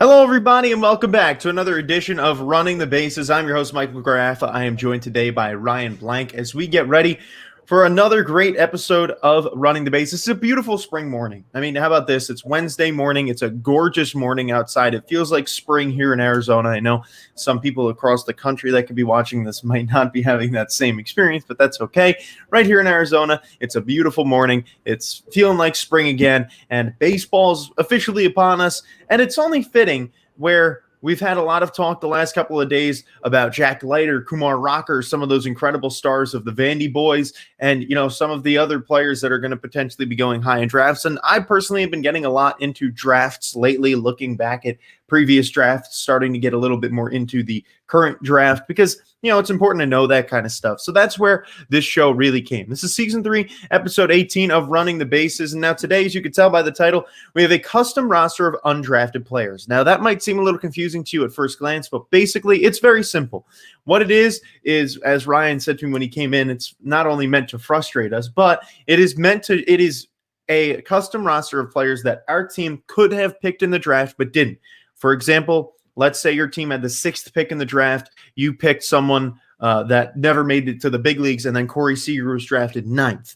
Hello, everybody, and welcome back to another edition of Running the Bases. I'm your host, Mike McGrath. I am joined today by Ryan Blank as we get ready for another great episode of Running the Bases. It's a beautiful spring morning. I mean, how about this? It's Wednesday morning. It's a gorgeous morning outside. It feels like spring here in Arizona. I know some people across the country that could be watching this might not be having that same experience, but that's okay. Right here in Arizona, it's a beautiful morning. It's feeling like spring again, and baseball's officially upon us. And it's only fitting where we've had a lot of talk the last couple of days about Jack Leiter, Kumar Rocker, some of those incredible stars of the Vandy boys, and, you know, some of the other players that are going to potentially be going high in drafts. And I personally have been getting a lot into drafts lately, looking back at previous drafts, starting to get a little bit more into the current draft because, you know, it's important to know that kind of stuff. So that's where this show really came. This is season 3, episode 18 of Running the Bases. And now today, as you can tell by the title, we have a custom roster of undrafted players. Now that might seem a little confusing to you at first glance, but basically it's very simple. What it is, as Ryan said to me when he came in, it's not only meant to frustrate us, but it is a custom roster of players that our team could have picked in the draft, but didn't. For example, let's say your team had the 6th pick in the draft. You picked someone that never made it to the big leagues, and then Corey Seager was drafted 9th.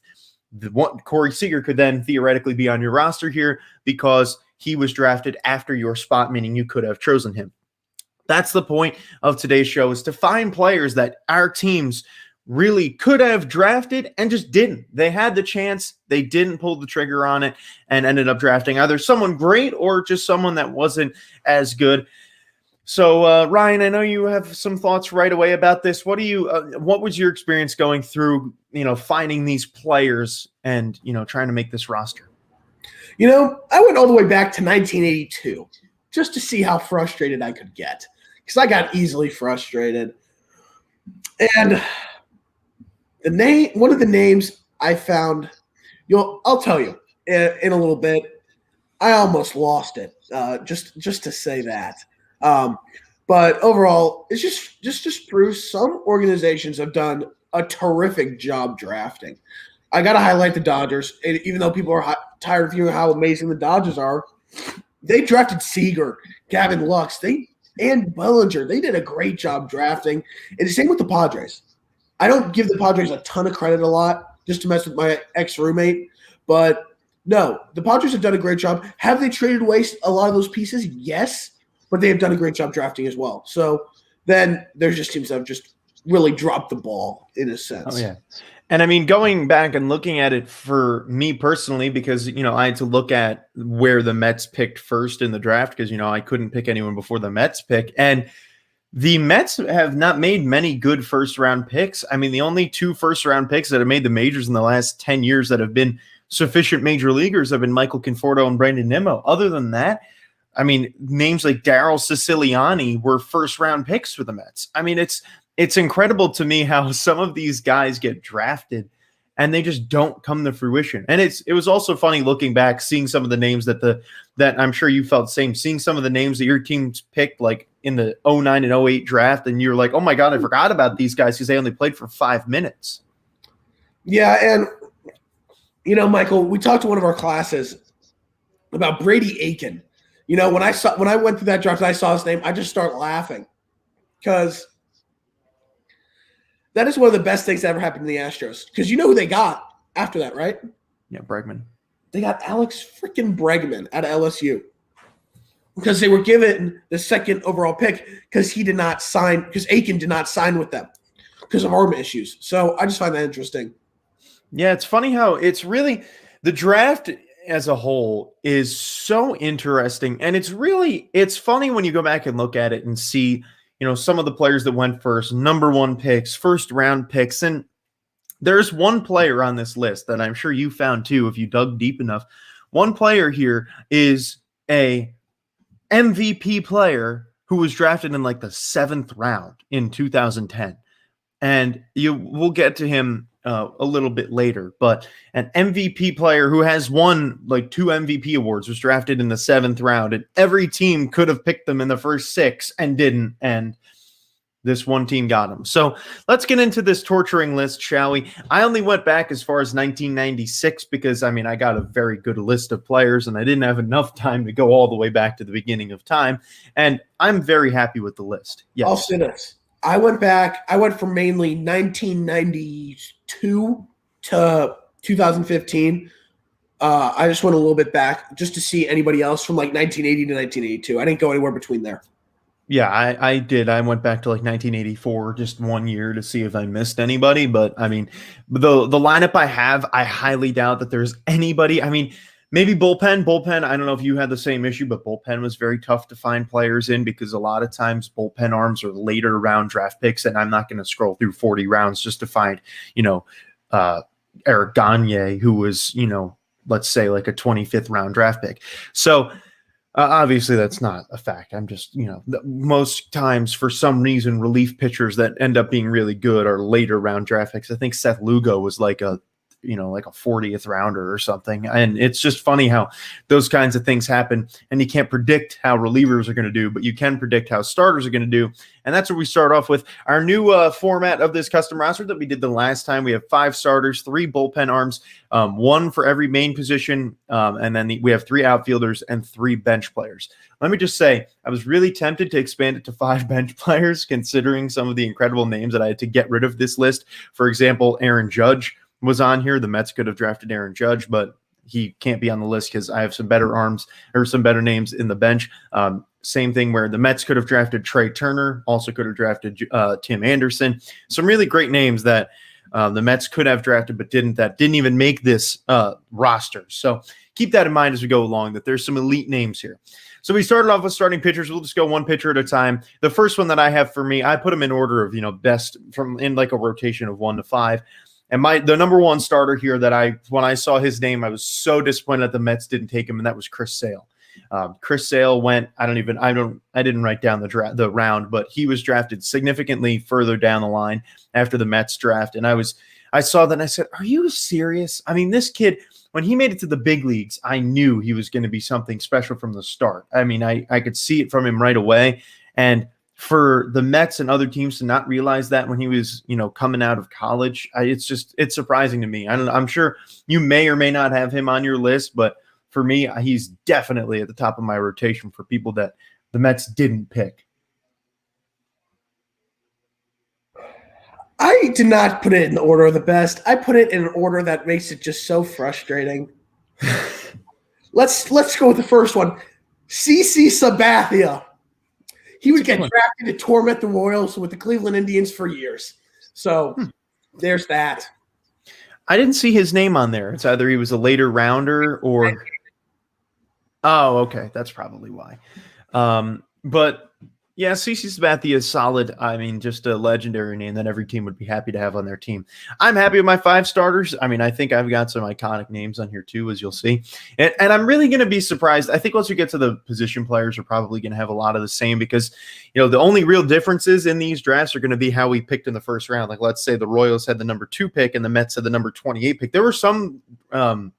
Corey Seager could then theoretically be on your roster here because he was drafted after your spot, meaning you could have chosen him. That's the point of today's show, is to find players that our teams really could have drafted and just didn't. They had the chance, they didn't pull the trigger on it, and ended up drafting either someone great or just someone that wasn't as good. So, Ryan, I know you have some thoughts right away about this. What was your experience going through, finding these players and, trying to make this roster? I went all the way back to 1982 just to see how frustrated I could get, because I got easily frustrated. And one of the names I found, I'll tell you in a little bit. I almost lost it, just to say that. But overall, it's just proves some organizations have done a terrific job drafting. I got to highlight the Dodgers, even though people are tired of hearing how amazing the Dodgers are. They drafted Seager, Gavin Lux, and Bellinger. They did a great job drafting. And the same with the Padres. I don't give the Padres a ton of credit a lot, just to mess with my ex-roommate. But no, the Padres have done a great job. Have they traded away a lot of those pieces? Yes, but they have done a great job drafting as well. So then there's just teams that have just really dropped the ball in a sense. Oh, yeah. And I mean, going back and looking at it for me personally, because, I had to look at where the Mets picked first in the draft because, I couldn't pick anyone before the Mets pick. And the Mets have not made many good first-round picks. I mean, the only 2 first-round picks that have made the majors in the last 10 years that have been sufficient major leaguers have been Michael Conforto and Brandon Nimmo. Other than that, I mean, names like Daryl Siciliani were first-round picks for the Mets. I mean, it's incredible to me how some of these guys get drafted and they just don't come to fruition. And it was also funny looking back, seeing some of the names that I'm sure you felt the same, seeing some of the names that your teams picked like in the 09 and 08 draft, and you're like, oh my God, I forgot about these guys because they only played for 5 minutes. Yeah, and Michael, we talked to one of our classes about Brady Aiken. When I went through that draft and I saw his name, I just start laughing because that is one of the best things that ever happened to the Astros. Because you know who they got after that, right? Yeah, Bregman. They got Alex freaking Bregman out of LSU because they were given the 2nd overall pick because Aiken did not sign with them because of arm issues. So I just find that interesting. Yeah, it's funny how it's really the draft as a whole is so interesting. And it's funny when you go back and look at it and see, some of the players that went first, number 1 picks, first-round picks. And there's one player on this list that I'm sure you found too if you dug deep enough. One player here is a MVP player who was drafted in like the 7th round in 2010. And we'll get to him a little bit later, but an MVP player who has won like 2 MVP awards was drafted in the 7th round, and every team could have picked them in the first 6 and didn't. And This one team got him. So let's get into this torturing list, shall we? I only went back as far as 1996 because, I mean, I got a very good list of players and I didn't have enough time to go all the way back to the beginning of time. And I'm very happy with the list. Yes. I'll say this. I went back. I went from mainly 1992 to 2015. I just went a little bit back just to see anybody else from like 1980 to 1982. I didn't go anywhere between there. Yeah, I did. I went back to like 1984, just 1 year to see if I missed anybody. But I mean, the lineup I have, I highly doubt that there's anybody. I mean, maybe bullpen. Bullpen, I don't know if you had the same issue, but bullpen was very tough to find players in because a lot of times bullpen arms are later round draft picks, and I'm not going to scroll through 40 rounds just to find, Eric Gagne, who was, let's say like a 25th round draft pick. So obviously that's not a fact. I'm just, most times for some reason, relief pitchers that end up being really good are later round draft picks. I think Seth Lugo was like a 40th rounder or something. And it's just funny how those kinds of things happen. And you can't predict how relievers are going to do, but you can predict how starters are going to do. And that's what we start off with. Our new format of this custom roster that we did the last time. We have 5 starters, 3 bullpen arms, 1 for every main position. And then we have 3 outfielders and 3 bench players. Let me just say, I was really tempted to expand it to 5 bench players, considering some of the incredible names that I had to get rid of this list. For example, Aaron Judge was on here. The Mets could have drafted Aaron Judge, but he can't be on the list because I have some better arms or some better names in the bench. Same thing where the Mets could have drafted Trey Turner, also could have drafted Tim Anderson. Some really great names that the Mets could have drafted but didn't, that didn't even make this roster. So keep that in mind as we go along, that there's some elite names here. So we started off with starting pitchers. We'll just go one pitcher at a time. The first one that I have for me, I put them in order of, best from in like a rotation of 1 to 5. And the number 1 starter here that when I saw his name, I was so disappointed that the Mets didn't take him, and that was Chris Sale. Chris Sale went, I didn't write down the round, but he was drafted significantly further down the line after the Mets draft. And I saw that and I said, are you serious? I mean, this kid, when he made it to the big leagues, I knew he was going to be something special from the start. I mean, I could see it from him right away. And for the Mets and other teams to not realize that when he was, coming out of college, it's surprising to me. I'm sure you may or may not have him on your list, but for me, he's definitely at the top of my rotation for people that the Mets didn't pick. I did not put it in the order of the best. I put it in an order that makes it just so frustrating. Let's go with the first one. CC Sabathia. He would get drafted to torment the Royals with the Cleveland Indians for years. So there's that. I didn't see his name on there. It's either he was a later rounder or – oh, okay. That's probably why. But, yeah, CC Sabathia is solid. I mean, just a legendary name that every team would be happy to have on their team. I'm happy with my 5 starters. I mean, I think I've got some iconic names on here too, as you'll see. And I'm really going to be surprised. I think once we get to the position players, we're probably going to have a lot of the same because, the only real differences in these drafts are going to be how we picked in the first round. Like, let's say the Royals had the number 2 pick and the Mets had the number 28 pick. There were some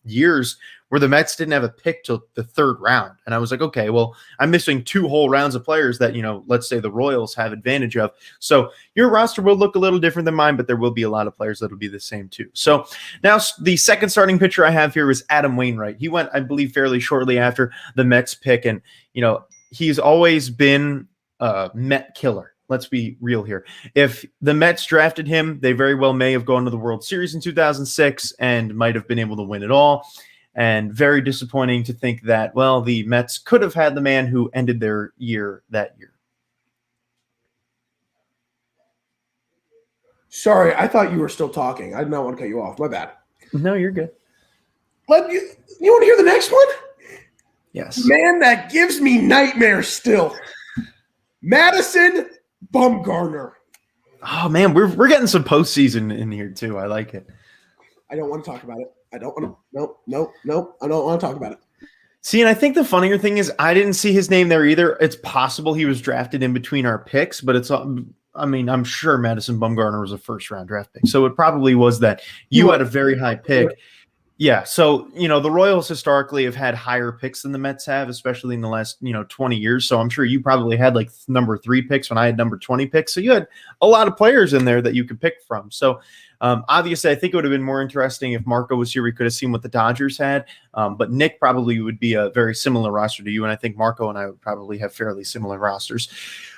years where the Mets didn't have a pick till the 3rd round. And I was like, okay, well, I'm missing 2 whole rounds of players that, let's say the Royals have advantage of. So your roster will look a little different than mine, but there will be a lot of players that will be the same too. So now the second starting pitcher I have here is Adam Wainwright. He went, I believe, fairly shortly after the Mets pick. And, he's always been a Met killer. Let's be real here. If the Mets drafted him, they very well may have gone to the World Series in 2006 and might have been able to win it all. And very disappointing to think that, well, the Mets could have had the man who ended their year that year. Sorry, I thought you were still talking. I did not want to cut you off. My bad. No, you're good. You want to hear the next one? Yes. Man, that gives me nightmares still. Madison Bumgarner. Oh, man, we're getting some postseason in here, too. I like it. I don't want to talk about it. I don't want to. Nope. I don't want to talk about it. See, and I think the funnier thing is I didn't see his name there either. It's possible he was drafted in between our picks, but I'm sure Madison Bumgarner was a first-round draft pick. So it probably was that you had a very high pick. Yeah, so the Royals historically have had higher picks than the Mets have, especially in the last 20 years. So I'm sure you probably had like number 3 picks when I had number 20 picks. So you had a lot of players in there that you could pick from. So obviously, I think it would have been more interesting if Marco was here. We could have seen what the Dodgers had, but Nick probably would be a very similar roster to you, and I think Marco and I would probably have fairly similar rosters.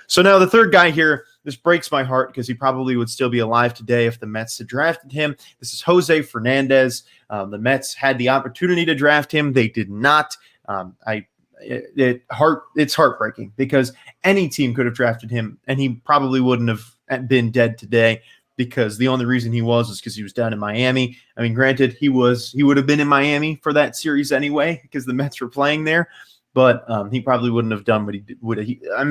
So now the third guy here, this breaks my heart because he probably would still be alive today if the Mets had drafted him. This is Jose Fernandez. The Mets had the opportunity to draft him. They did not. It's heartbreaking because any team could have drafted him, and he probably wouldn't have been dead today because the only reason he was because he was down in Miami. I mean, granted, he would have been in Miami for that series anyway because the Mets were playing there. But he probably wouldn't have done what he did.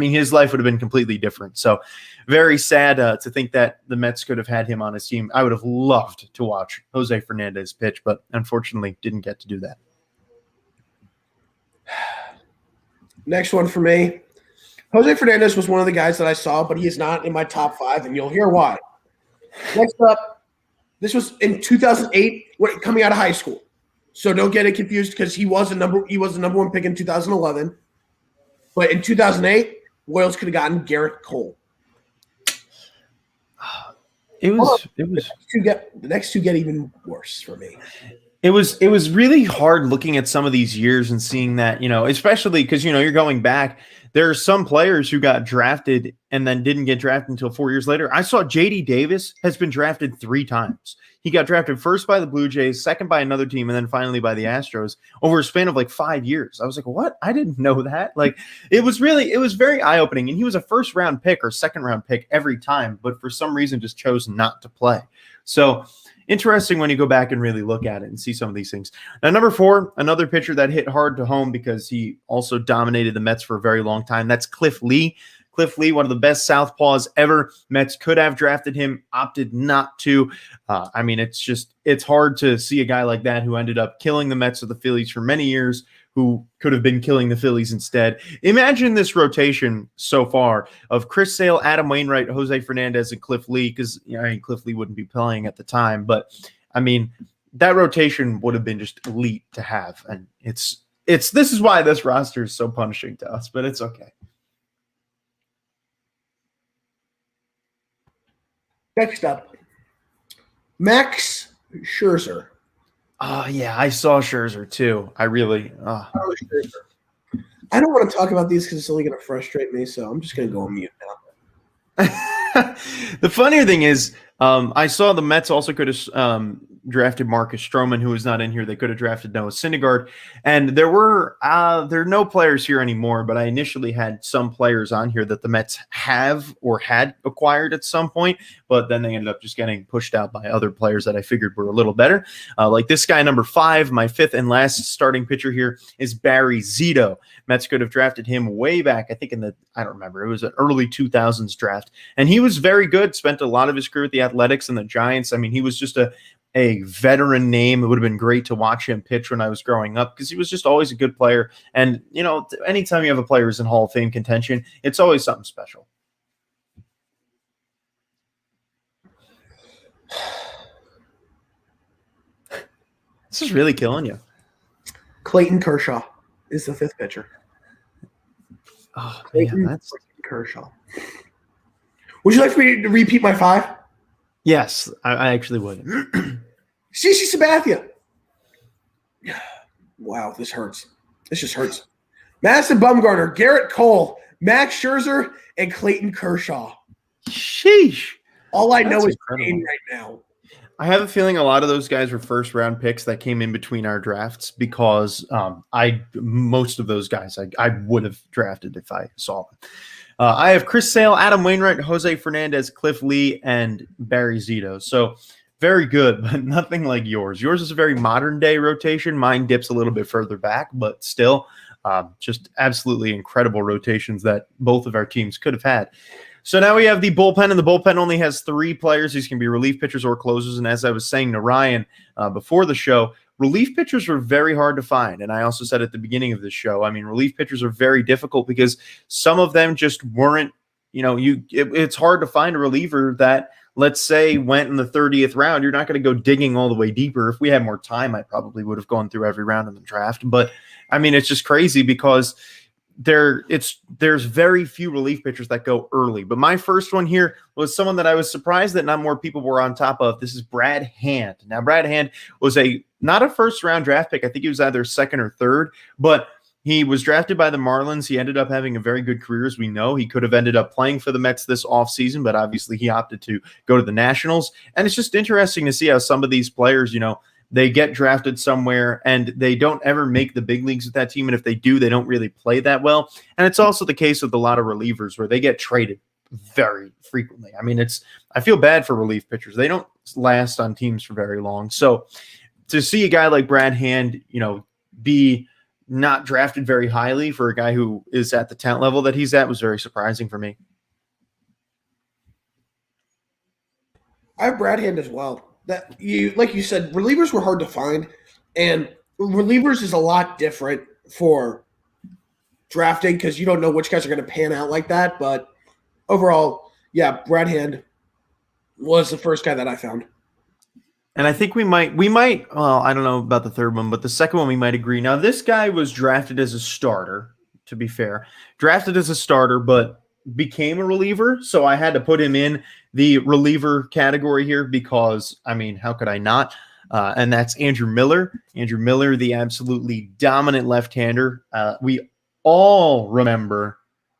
His life would have been completely different. So very sad to think that the Mets could have had him on his team. I would have loved to watch Jose Fernandez pitch, but unfortunately didn't get to do that. Next one for me. Jose Fernandez was one of the guys that I saw, but he is not in my top 5, and you'll hear why. Next up, this was in 2008, coming out of high school. So don't get it confused because he was the number 1 pick in 2011. But in 2008, Royals could have gotten Garrett Cole. The next two get even worse for me. It was really hard looking at some of these years and seeing that, especially because, you're going back. There are some players who got drafted and then didn't get drafted until 4 years later. I saw J.D. Davis has been drafted 3 times. He got drafted first by the Blue Jays, second by another team, and then finally by the Astros over a span of like 5 years. I was like, what? I didn't know that. Like, it was very eye-opening. And he was a first-round pick or second-round pick every time, but for some reason just chose not to play. So interesting when you go back and really look at it and see some of these things. Now, number 4, another pitcher that hit hard to home because he also dominated the Mets for a very long time. That's Cliff Lee. Cliff Lee, one of the best southpaws ever. Mets could have drafted him, opted not to. It's hard to see a guy like that who ended up killing the Mets or the Phillies for many years, who could have been killing the Phillies instead. Imagine this rotation so far of Chris Sale, Adam Wainwright, Jose Fernandez, and Cliff Lee, because Cliff Lee wouldn't be playing at the time. But, that rotation would have been just elite to have. And this is why this roster is so punishing to us, but it's okay. Next up, Max Scherzer. Oh, yeah, I saw Scherzer too. I really I don't want to talk about these because it's only going to frustrate me, so I'm just going to go on mute now. The funnier thing is, I saw the Mets also could have drafted Marcus Stroman, who was not in here. They could have drafted Noah Syndergaard, and there are no players here anymore. But I initially had some players on here that the Mets have or had acquired at some point, but then they ended up just getting pushed out by other players that I figured were a little better. Like this guy, number 5, my 5th and last starting pitcher here is Barry Zito. Mets could have drafted him way back, I think I don't remember. It was an early 2000s draft, and he was very good. Spent a lot of his career with the Athletics and the Giants. He was just a veteran name. It would have been great to watch him pitch when I was growing up because he was just always a good player. And, anytime you have a player who's in Hall of Fame contention, it's always something special. This is really killing you. Clayton Kershaw is the 5th pitcher. Oh, man, that's Clayton Kershaw. Would you like for me to repeat my 5? Yes, I actually would. CC Sabathia. Wow, this hurts. This just hurts. Madison Bumgarner, Garrett Cole, Max Scherzer, and Clayton Kershaw. Sheesh. All I know is pain right now. I have a feeling a lot of those guys were first-round picks that came in between our drafts because most of those guys I would have drafted if I saw them. I have Chris Sale, Adam Wainwright, Jose Fernandez, Cliff Lee, and Barry Zito. So very good, but nothing like yours. Yours is a very modern-day rotation. Mine dips a little bit further back, but still just absolutely incredible rotations that both of our teams could have had. So now we have the bullpen, and the bullpen only has 3 players. These can be relief pitchers or closers. And as I was saying to Ryan before the show, relief pitchers are very hard to find. And I also said at the beginning of the show, relief pitchers are very difficult because some of them just weren't, it's hard to find a reliever that let's say, went in the 30th round, you're not going to go digging all the way deeper. If we had more time, I probably would have gone through every round in the draft. But I mean, it's just crazy because there's very few relief pitchers that go early. But my first one here was someone that I was surprised that not more people were on top of. This is Brad Hand. Now, Brad Hand was not a first round draft pick. I think he was either second or third, but he was drafted by the Marlins. He ended up having a very good career, as we know. He could have ended up playing for the Mets this offseason, but obviously he opted to go to the Nationals. And it's just interesting to see how some of these players, they get drafted somewhere and they don't ever make the big leagues with that team. And if they do, they don't really play that well. And it's also the case with a lot of relievers where they get traded very frequently. I mean, I feel bad for relief pitchers. They don't last on teams for very long. So to see a guy like Brad Hand, be not drafted very highly for a guy who is at the talent level that he's at was very surprising for me. I have Brad Hand as well. Like you said, relievers were hard to find, and relievers is a lot different for drafting because you don't know which guys are going to pan out like that. But overall, yeah, Brad Hand was the first guy that I found. And I think we might, well, I don't know about the third one, but the second one we might agree. Now, this guy was drafted as a starter, to be fair, but became a reliever. So I had to put him in the reliever category here because, I mean, how could I not? And that's Andrew Miller. Andrew Miller, the absolutely dominant left-hander. We all remember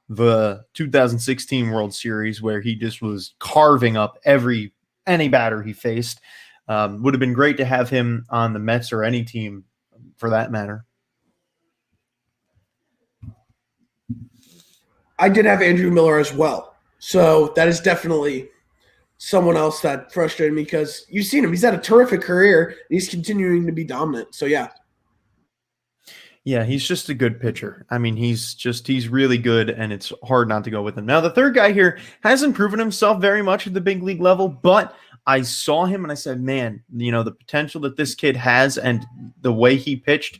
the 2016 World Series where he just was carving up any batter he faced. Would have been great to have him on the Mets or any team for that matter. I did have Andrew Miller as well. So that is definitely someone else that frustrated me because you've seen him. He's had a terrific career. And he's continuing to be dominant. So, yeah. Yeah, he's just a good pitcher. I mean, he's really good, and it's hard not to go with him. Now, the third guy here hasn't proven himself very much at the big league level, but I saw him and I said, man, the potential that this kid has and the way he pitched,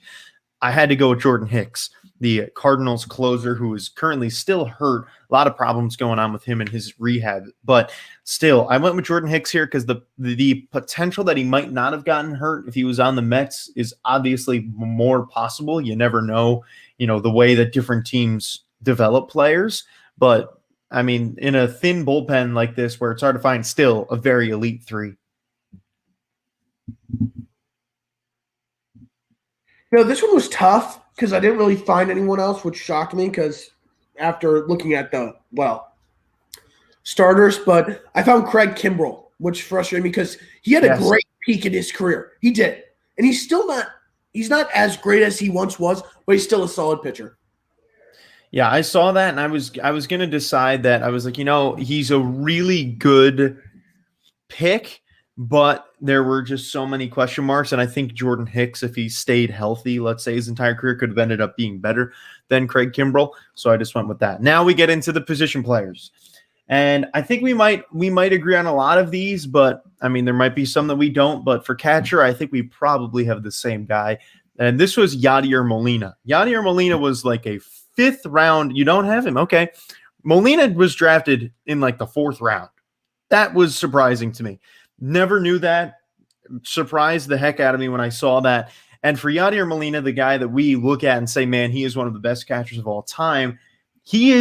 I had to go with Jordan Hicks, the Cardinals closer who is currently still hurt. A lot of problems going on with him in his rehab. But still, I went with Jordan Hicks here because the potential that he might not have gotten hurt if he was on the Mets is obviously more possible. You never know, the way that different teams develop players. But, I mean, in a thin bullpen like this where it's hard to find, still a very elite three. This one was tough because I didn't really find anyone else, which shocked me because after looking at the, starters, but I found Craig Kimbrell, which frustrated me because he had a great peak in his career. He did. And he's not as great as he once was, but he's still a solid pitcher. Yeah, I saw that, and I was going to decide that. I was like, he's a really good pick, but there were just so many question marks, and I think Jordan Hicks, if he stayed healthy, let's say his entire career, could have ended up being better than Craig Kimbrell, so I just went with that. Now we get into the position players, and I think we might agree on a lot of these, but, I mean, there might be some that we don't, but for catcher, I think we probably have the same guy, and this was Yadier Molina. Yadier Molina was like a fifth round. You don't have him. Okay. Molina was drafted in like the fourth round. That was surprising to me. Never knew that. Surprised the heck out of me when I saw that. And for Yadier Molina, the guy that we look at and say, man, he is one of the best catchers of all time. He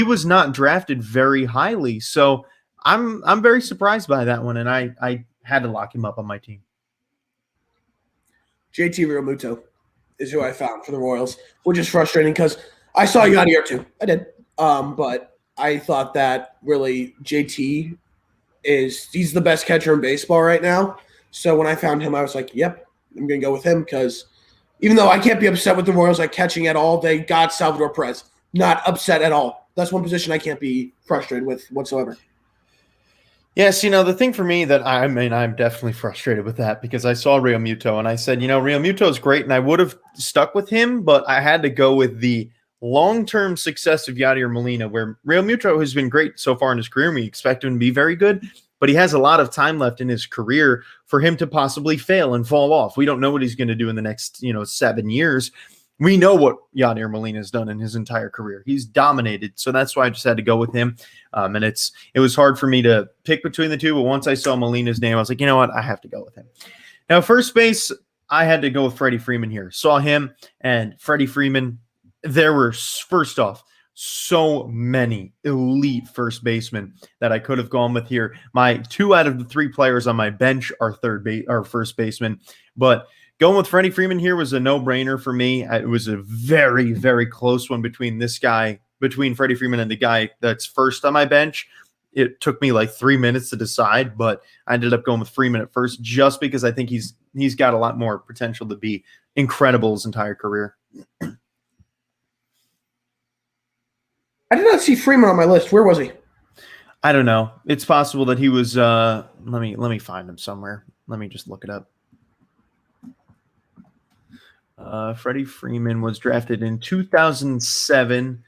was not drafted very highly. So I'm very surprised by that one. And I had to lock him up on my team. JT Realmuto is who I found for the Royals, which is frustrating because I saw Yadier too. I did. But I thought that really JT he's the best catcher in baseball right now. So when I found him, I was like, yep, I'm going to go with him because even though I can't be upset with the Royals like catching at all, they got Salvador Perez. Not upset at all. That's one position I can't be frustrated with whatsoever. Yes, the thing for me that I'm definitely frustrated with that because I saw Realmuto and I said, Realmuto is great and I would have stuck with him, but I had to go with the long-term success of Yadier Molina, where Realmuto has been great so far in his career. We expect him to be very good, but he has a lot of time left in his career for him to possibly fail and fall off. We don't know what he's going to do in the next, 7 years. we know what Yadier Molina has done in his entire career. He's dominated, so that's why I just had to go with him. And it was hard for me to pick between the two, but once I saw Molina's name, I was like, you know what? I have to go with him. Now, first base, I had to go with Freddie Freeman here. Saw him and Freddie Freeman. There were, first off, so many elite first basemen that I could have gone with here. My 2 out of the 3 players on my bench are first baseman, but going with Freddie Freeman here was a no-brainer for me. It was a very, very close one between Freddie Freeman and the guy that's first on my bench. It took me like 3 minutes to decide, but I ended up going with Freeman at first just because I think he's got a lot more potential to be incredible his entire career. I did not see Freeman on my list. Where was he? I don't know. It's possible that he was let me find him somewhere. Let me just look it up. Freddie Freeman was drafted in 2007.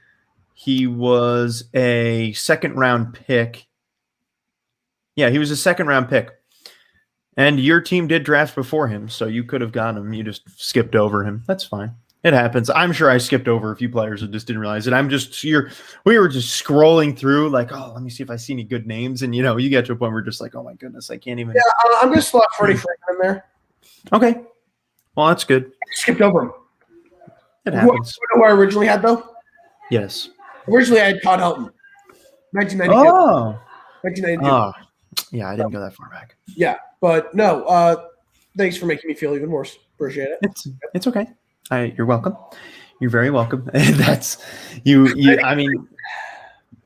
He was a second-round pick. Yeah, he was a second-round pick. And your team did draft before him, so you could have gotten him. You just skipped over him. That's fine. It happens. I'm sure I skipped over a few players who just didn't realize it. We were just scrolling through like, oh, let me see if I see any good names. And, you get to a point where you're just like, oh, my goodness, I can't even. Yeah, I'm going to slot Freddie Freeman in there. Okay. Well, that's good. I skipped over him. It happens. Who I originally had, though? Yes. Originally, I had Todd Helton. 1992. Oh. 1992. Oh. Yeah, I didn't go that far back. Yeah, but no, thanks for making me feel even worse. Appreciate it. It's okay. You're welcome. You're very welcome. That's you. I mean,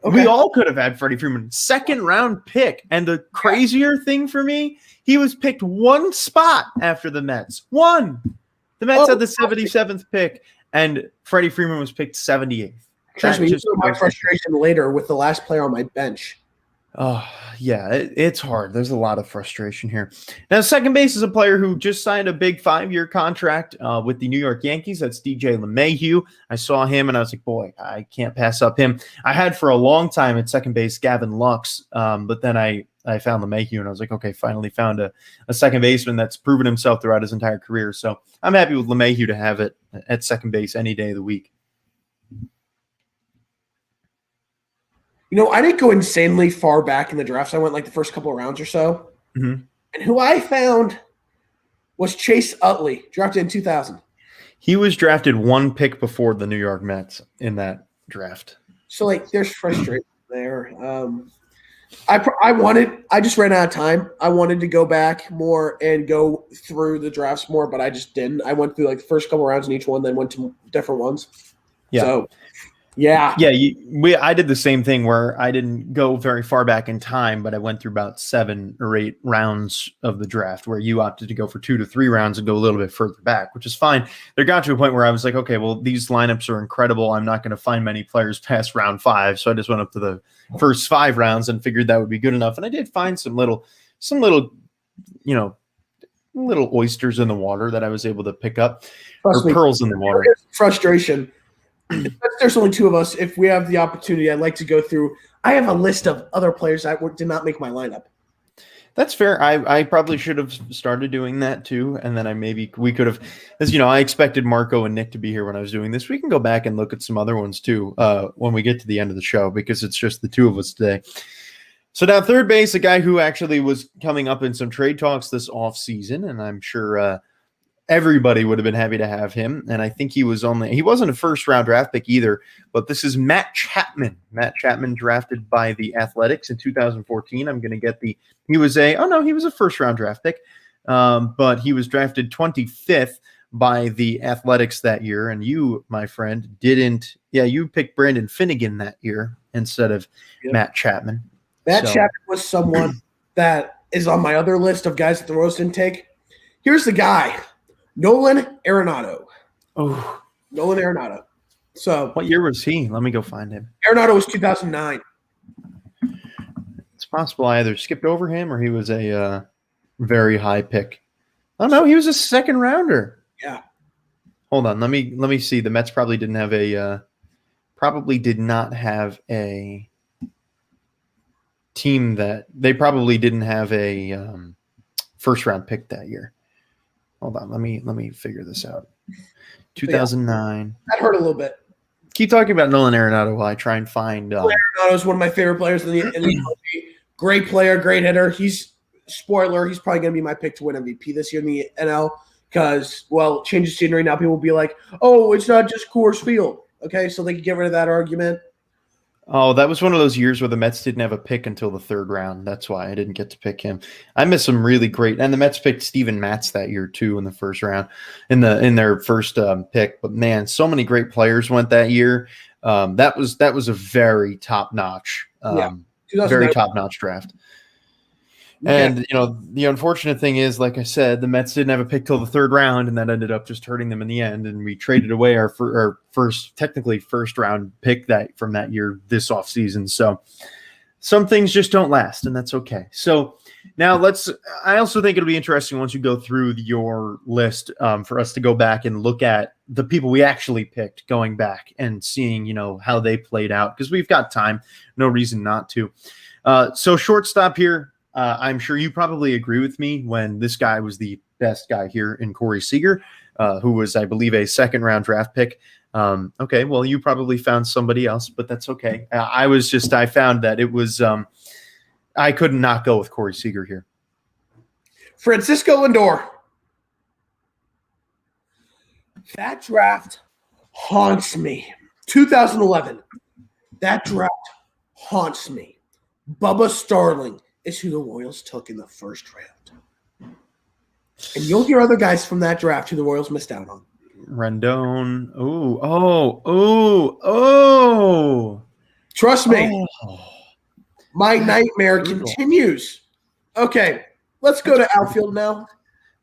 okay. We all could have had Freddie Freeman, second-round pick. And the crazier thing for me, he was picked 1 spot after the Mets. 1. The Mets had the 77th pick, and Freddie Freeman was picked 78th. Trust me, you know my frustration later with the last player on my bench. Oh, yeah, it's hard. There's a lot of frustration here. Now, second base is a player who just signed a big 5-year contract with the New York Yankees. That's DJ LeMahieu. I saw him, and I was like, boy, I can't pass up him. I had for a long time at second base Gavin Lux, but then I found LeMahieu, and I was like, okay, finally found a second baseman that's proven himself throughout his entire career. So I'm happy with LeMahieu to have it at second base any day of the week. I didn't go insanely far back in the drafts. I went like the first couple of rounds or so. Mm-hmm. And who I found was Chase Utley, drafted in 2000. He was drafted 1 pick before the New York Mets in that draft. So, there's frustration there. I just ran out of time. I wanted to go back more and go through the drafts more, but I just didn't. I went through the first couple of rounds in each one, then went to different ones. Yeah. So, yeah. I did the same thing where I didn't go very far back in time, but I went through about 7 or 8 rounds of the draft where you opted to go for 2 to 3 rounds and go a little bit further back, which is fine. There got to a point where I was like, okay, well, these lineups are incredible. I'm not going to find many players past round 5. So I just went up to the first 5 rounds and figured that would be good enough. And I did find some little, little oysters in the water that I was able to pick up, pearls in the water. Frustration. There's only 2 of us. If we have the opportunity, I'd like to go through. I have a list of other players that did not make my lineup. That's fair. I probably should have started doing that too, and then we could have, as I expected Marco and Nick to be here when I was doing this. We can go back and look at some other ones too when we get to the end of the show because it's just the 2 of us today. So now third base, a guy who actually was coming up in some trade talks this offseason, and I'm sure everybody would have been happy to have him. And I think he wasn't a first-round draft pick either, but this is Matt Chapman. Matt Chapman drafted by the Athletics in 2014. I'm going to get he was a first-round draft pick, but he was drafted 25th by the Athletics that year. And you, my friend, you picked Brandon Finnegan that year instead of Matt Chapman. Chapman was someone that is on my other list of guys at the roast intake. Here's the guy. Nolan Arenado. Oh, Nolan Arenado. So, what year was he? Let me go find him. Arenado was 2009. It's possible I either skipped over him or he was a very high pick. Oh no, he was a second rounder. Yeah. Hold on, let me see. The Mets probably did not have a team that they probably didn't have a first round pick that year. Hold on, let me figure this out. 2009. That hurt a little bit. Keep talking about Nolan Arenado while I try and find. Arenado is one of my favorite players in the MLB. Great player, great hitter. He's probably going to be my pick to win MVP this year in the NL because, well, change of scenery. Now people will be like, oh, it's not just Coors Field. Okay, so they can get rid of that argument. Oh, that was one of those years where the Mets didn't have a pick until the third round. That's why I didn't get to pick him. I missed some really great, and the Mets picked Steven Matz that year too in the first round, in their first pick. But man, so many great players went that year. That was a very top notch, very top notch draft. And, the unfortunate thing is, like I said, the Mets didn't have a pick till the third round, and that ended up just hurting them in the end. And we traded away our first round pick from that year this offseason. So some things just don't last, and that's okay. So now I also think it'll be interesting once you go through your list for us to go back and look at the people we actually picked going back and seeing, how they played out because we've got time. No reason not to. So shortstop here. I'm sure you probably agree with me when this guy was the best guy here in Corey Seager, who was, I believe, a second-round draft pick. Okay, well, you probably found somebody else, but that's okay. I found that it was I could not go with Corey Seager here. Francisco Lindor. That draft haunts me. 2011. That draft haunts me. Bubba Starling is who the Royals took in the first round. And you'll hear other guys from that draft who the Royals missed out on. Rendon. Trust me. My nightmare continues. Okay, let's go to outfield now.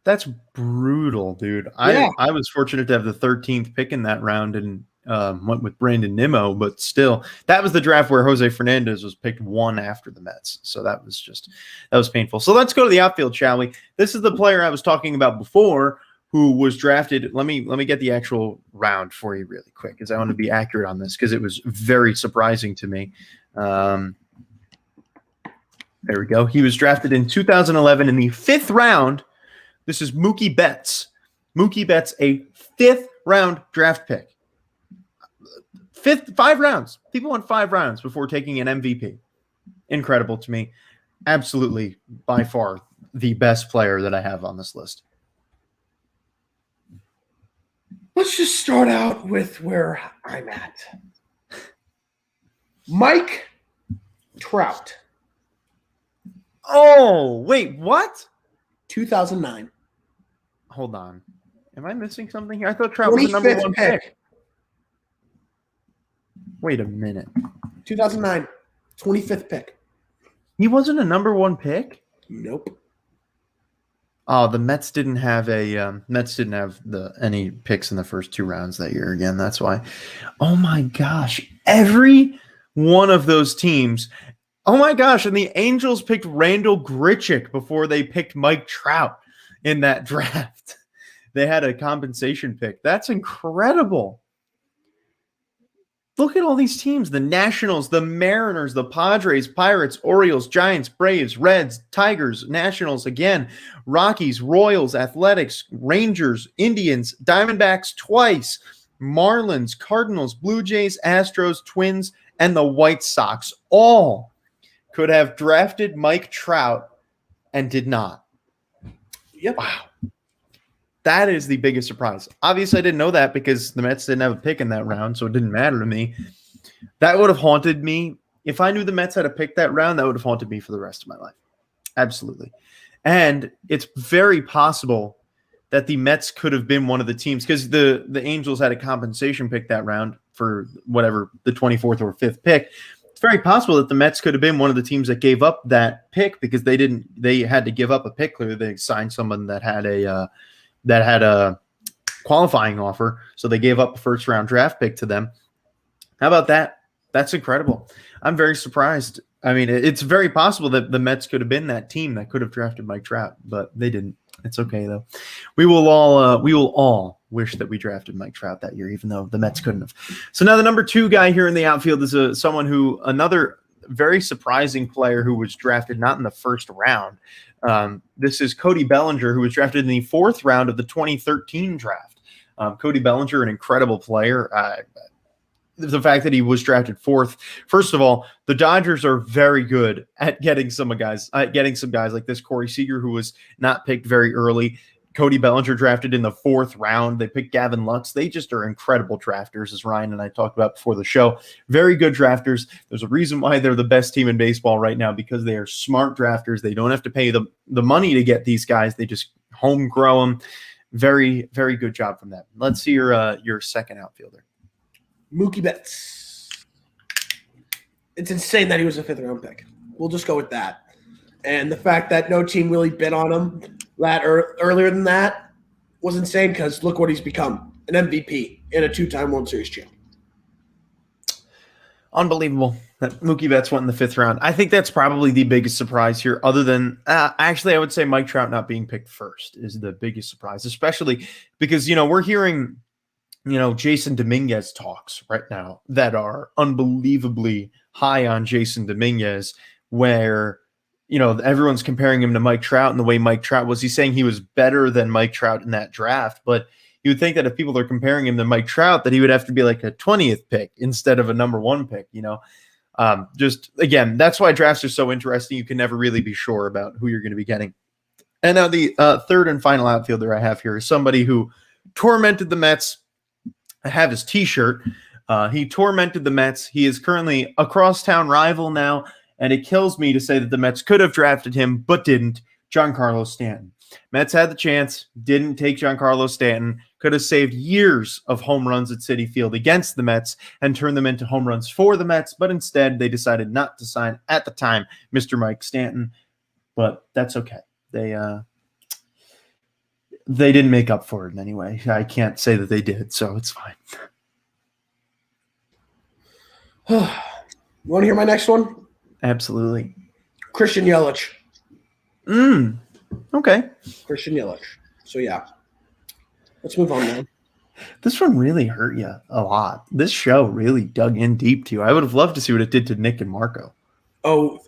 That's brutal, dude. Yeah. I was fortunate to have the 13th pick in that round and went with Brandon Nimmo, but still, that was the draft where Jose Fernandez was picked one after the Mets. So that was painful. So let's go to the outfield, shall we? This is the player I was talking about before who was drafted. Let me get the actual round for you really quick because I want to be accurate on this because it was very surprising to me. There we go. He was drafted in 2011 in the 5th round. This is Mookie Betts. Mookie Betts, a 5th round draft pick. 5 rounds. People went 5 rounds before taking an MVP. Incredible to me. Absolutely, by far, the best player that I have on this list. Let's just start out with where I'm at. Mike Trout. Oh, wait, what? 2009. Hold on. Am I missing something here? I thought Trout was the number 1 pick. Wait a minute. 2009, 25th pick. He wasn't a number 1 pick? Nope. Oh, the Mets didn't have any picks in the first 2 rounds that year again. That's why. Oh my gosh. Every one of those teams. Oh my gosh. And the Angels picked Randall Grichuk before they picked Mike Trout in that draft. They had a compensation pick. That's incredible. Look at all these teams. The Nationals, the Mariners, the Padres, Pirates, Orioles, Giants, Braves, Reds, Tigers, Nationals again, Rockies, Royals, Athletics, Rangers, Indians, Diamondbacks twice, Marlins, Cardinals, Blue Jays, Astros, Twins, and the White Sox all could have drafted Mike Trout and did not. Yep. Wow. That is the biggest surprise. Obviously, I didn't know that because the Mets didn't have a pick in that round, so it didn't matter to me. That would have haunted me. If I knew the Mets had a pick that round, that would have haunted me for the rest of my life. Absolutely. And it's very possible that the Mets could have been one of the teams because the Angels had a compensation pick that round for whatever, the 24th or 5th pick. It's very possible that the Mets could have been one of the teams that gave up that pick because they had to give up a pick. Clearly, they signed someone that had a qualifying offer, so they gave up a first-round draft pick to them. How about that? That's incredible. I'm very surprised. I mean, it's very possible that the Mets could have been that team that could have drafted Mike Trout, but they didn't. It's okay, though. We will all wish that we drafted Mike Trout that year, even though the Mets couldn't have. So now the number 2 guy here in the outfield is another very surprising player who was drafted not in the first round. This is Cody Bellinger, who was drafted in the 4th round of the 2013 draft. Cody Bellinger, an incredible player. The fact that he was drafted 4th. First of all, the Dodgers are very good at getting some guys like this Corey Seager, who was not picked very early. Cody Bellinger drafted in the 4th round. They picked Gavin Lux. They just are incredible drafters, as Ryan and I talked about before the show. Very good drafters. There's a reason why they're the best team in baseball right now, because they are smart drafters. They don't have to pay the money to get these guys. They just home grow them. Very, very good job from them. Let's see your second outfielder. Mookie Betts. It's insane that he was a 5th-round pick. We'll just go with that. And the fact that no team really bid on him earlier than that was insane, because look what he's become, an MVP and a 2-time World Series champion. Unbelievable that Mookie Betts went in the 5th round. I think that's probably the biggest surprise here, other than actually I would say Mike Trout not being picked first is the biggest surprise, especially because, we're hearing Jason Dominguez talks right now that are unbelievably high on Jason Dominguez, where, everyone's comparing him to Mike Trout, and the way Mike Trout was, he's saying he was better than Mike Trout in that draft. But you would think that if people are comparing him to Mike Trout, that he would have to be like a 20th pick instead of a number 1 pick, just again, that's why drafts are so interesting. You can never really be sure about who you're going to be getting. And now the third and final outfielder I have here is somebody who tormented the Mets. I have his t-shirt. He tormented the Mets. He is currently a crosstown rival now, and it kills me to say that the Mets could have drafted him, but didn't. Giancarlo Stanton. Mets had the chance, didn't take Giancarlo Stanton, could have saved years of home runs at Citi Field against the Mets and turned them into home runs for the Mets, but instead they decided not to sign, at the time, Mr. Mike Stanton. But that's okay. They didn't make up for it in any way. I can't say that they did, so it's fine. You want to hear my next one? Absolutely. Christian Yelich. Okay. Christian Yelich. So, yeah. Let's move on now. This one really hurt you a lot. This show really dug in deep to you. I would have loved to see what it did to Nick and Marco. Oh,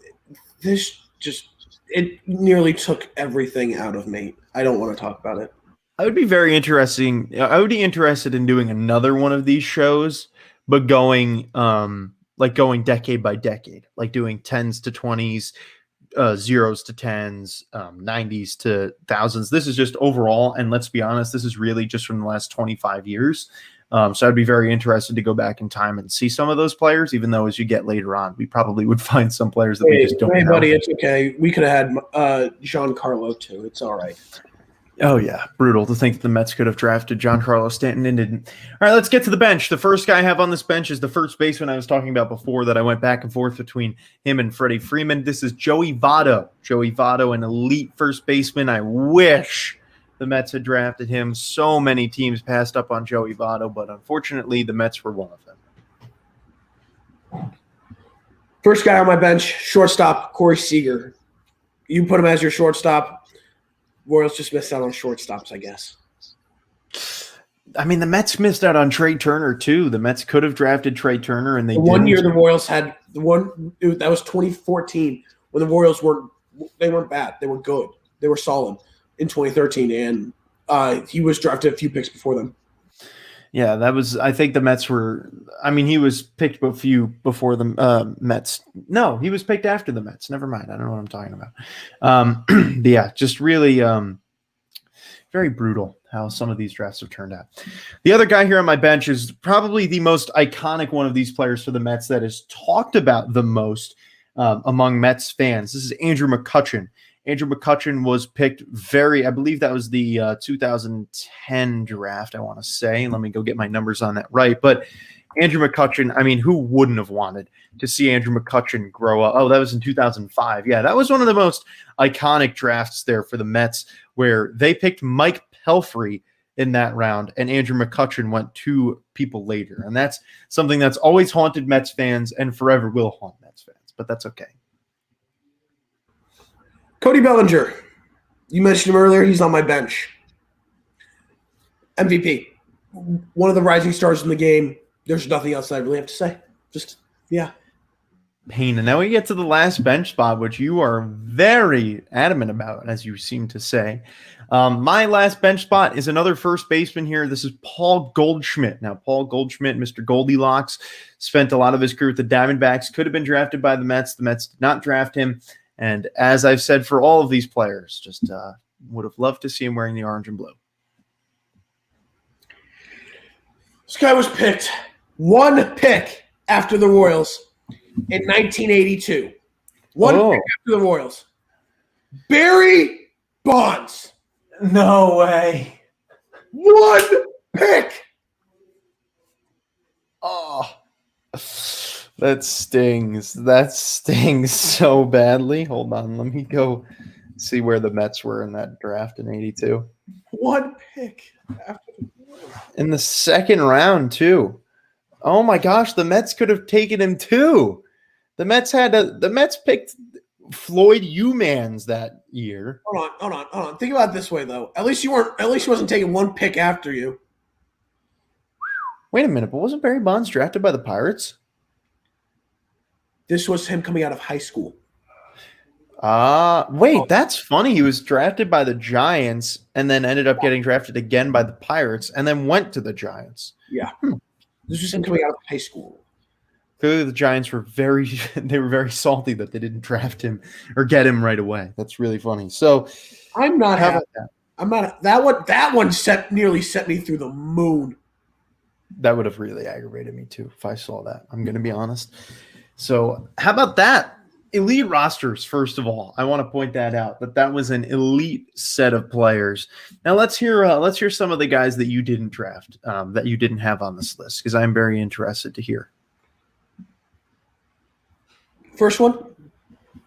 it nearly took everything out of me. I don't want to talk about it. I would be interested in doing another one of these shows, but going decade by decade, like doing 10s to 20s, 0s to 10s, 90s to thousands. This is just overall, and let's be honest, this is really just from the last 25 years. So I'd be very interested to go back in time and see some of those players, even though as you get later on, we probably would find some players that we just don't know. Hey, buddy, it's okay. We could have had Giancarlo too. It's all right. Oh, yeah. Brutal to think that the Mets could have drafted Giancarlo Stanton and didn't. All right, let's get to the bench. The first guy I have on this bench is the first baseman I was talking about before that I went back and forth between him and Freddie Freeman. This is Joey Votto. Joey Votto, an elite first baseman. I wish the Mets had drafted him. So many teams passed up on Joey Votto, but unfortunately the Mets were one of them. First guy on my bench, shortstop, Corey Seager. You put him as your shortstop. Royals just missed out on shortstops, I guess. I mean, the Mets missed out on Trey Turner, too. The Mets could have drafted Trey Turner, and they didn't. 1 year the Royals had that was 2014 when the Royals weren't bad. They were good. They were solid in 2013, and he was drafted a few picks before them. Yeah, I think the Mets were – I mean, he was picked a few before the Mets. No, he was picked after the Mets. Never mind. I don't know what I'm talking about. But yeah, just really very brutal how some of these drafts have turned out. The other guy here on my bench is probably the most iconic one of these players for the Mets that is talked about the most among Mets fans. This is Andrew Mccutchen. Andrew Mccutchen was picked I believe that was the 2010 draft, I want to say. Let me go get my numbers on that right. But Andrew Mccutchen, I mean, who wouldn't have wanted to see Andrew Mccutchen grow up? Oh, that was in 2005. Yeah, that was one of the most iconic drafts there for the Mets, where they picked Mike Pelfrey in that round, and Andrew Mccutchen went 2 people later. And that's something that's always haunted Mets fans and forever will haunt Mets fans, but that's okay. Cody Bellinger. You mentioned him earlier. He's on my bench. MVP. One of the rising stars in the game. There's nothing else I really have to say. Just, yeah. pain. And now we get to the last bench spot, which you are very adamant about, as you seem to say. My last bench spot is another first baseman here. This is Paul Goldschmidt. Now, Paul Goldschmidt, Mr. Goldilocks, spent a lot of his career with the Diamondbacks, could have been drafted by the Mets. The Mets did not draft him. And as I've said for all of these players, just would have loved to see him wearing the orange and blue. This guy was picked one pick after the Royals in 1982. One pick after the Royals. Barry Bonds. No way. One pick. Oh, that stings. That stings so badly. Hold on. Let me go see where the Mets were in that draft in 82. One pick after the Royals. In the second round, too. Oh, my gosh. The Mets could have taken him, too. The Mets picked Floyd Umans that year. Hold on. Think about it this way, though. At least he wasn't taking one pick after you. Wait a minute, but wasn't Barry Bonds drafted by the Pirates? This was him coming out of high school. Wait, that's funny. He was drafted by the Giants and then ended up getting drafted again by the Pirates and then went to the Giants. Yeah. This was him coming out of high school. Clearly the Giants were very salty that they didn't draft him or get him right away. That's really funny. So I'm not happy. That one nearly set me through the moon. That would have really aggravated me too if I saw that. I'm going to be honest. So how about that? Elite rosters, first of all. I want to point that out, that was an elite set of players. Now let's hear some of the guys that you didn't draft, that you didn't have on this list, because I'm very interested to hear. First one,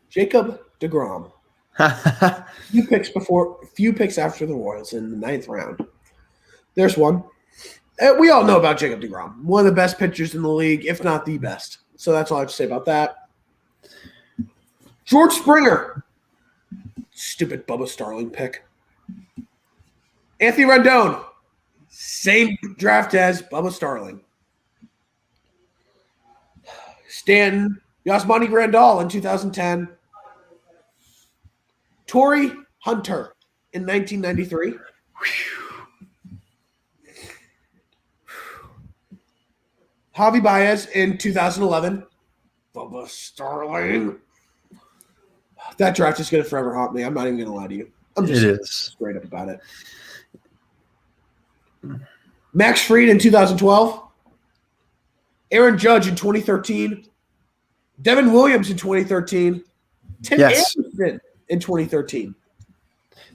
Jacob Degrom. Few picks after the Royals in the 9th round. There's one. We all know about Jacob Degrom, one of the best pitchers in the league, if not the best. So that's all I have to say about that. George Springer. Stupid Bubba Starling pick. Anthony Rendon. Same draft as Bubba Starling. Stanton. Yasmani Grandal in 2010. Torrey Hunter in 1993. Javi Baez in 2011. Bubba Starling. That draft is going to forever haunt me. I'm not even going to lie to you. I'm just straight up about it. Max Fried in 2012. Aaron Judge in 2013. Devin Williams in 2013. Tim Anderson in 2013.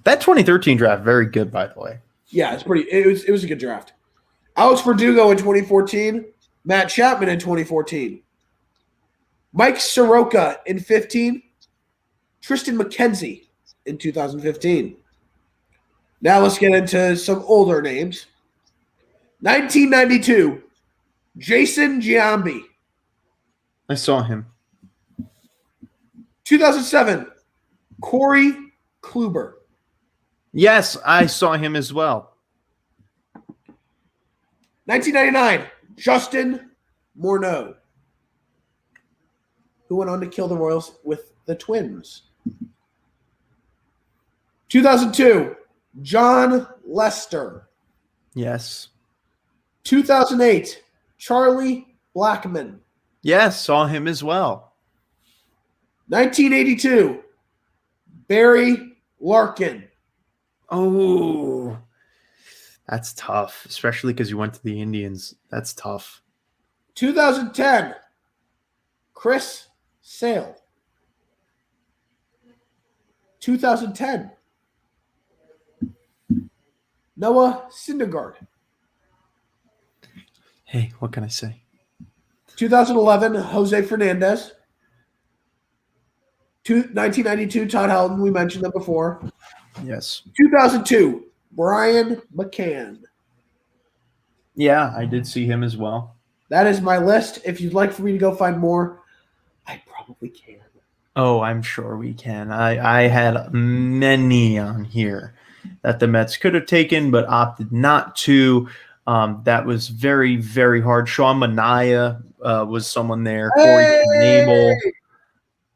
That 2013 draft, very good, by the way. Yeah, it was a good draft. Alex Verdugo in 2014. Matt Chapman in 2014. Mike Soroka in 15. Tristan McKenzie in 2015. Now let's get into some older names. 1992, Jason Giambi. I saw him. 2007, Corey Kluber. Yes, I saw him as well. 1999, Justin Morneau, who went on to kill the Royals with the Twins. 2002, John Lester. Yes. 2008, Charlie Blackmon. Yes, saw him as well. 1982, Barry Larkin. Oh, that's tough, especially because you went to the Indians. That's tough. 2010, Chris Sale. 2010, Noah Syndergaard. Hey, what can I say? 2011, Jose Fernandez. 1992, Todd Helton. We mentioned them before. Yes. 2002, Brian McCann. Yeah, I did see him as well. That is my list. If you'd like for me to go find more, I probably can. Oh, I'm sure we can. I had many on here that the Mets could have taken but opted not to. That was very, very hard. Sean Manaea was someone there. Hey! Corey Knable.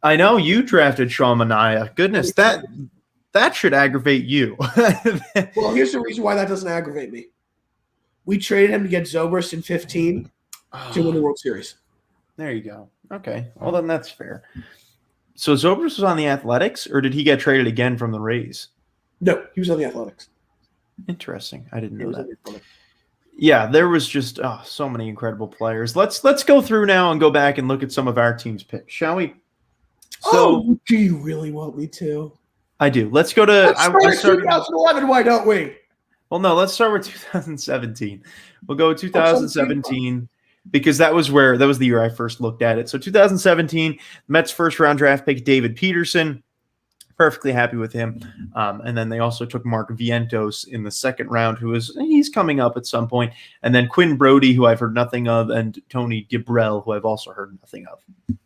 I know you drafted Sean Manaea. Goodness, that should aggravate you. Well, here's the reason why that doesn't aggravate me. We traded him to get Zobrist in 15 to win the World Series. There you go. Okay. Well, then that's fair. So Zobrist was on the Athletics, or did he get traded again from the Rays? No, he was on the Athletics. Interesting. I didn't know that. Yeah, there was just so many incredible players. Let's go through now and go back and look at some of our team's picks, shall we? So, do you really want me to? I do. Let's go to. Let's start 2011. Why don't we? Well, no. Let's start with 2017. We'll go with 2017 because that was the year I first looked at it. So 2017, Mets first round draft pick David Peterson. Perfectly happy with him. And then they also took Mark Vientos in the second round, he's coming up at some point. And then Quinn Brody, who I've heard nothing of, and Tony Gibrell, who I've also heard nothing of.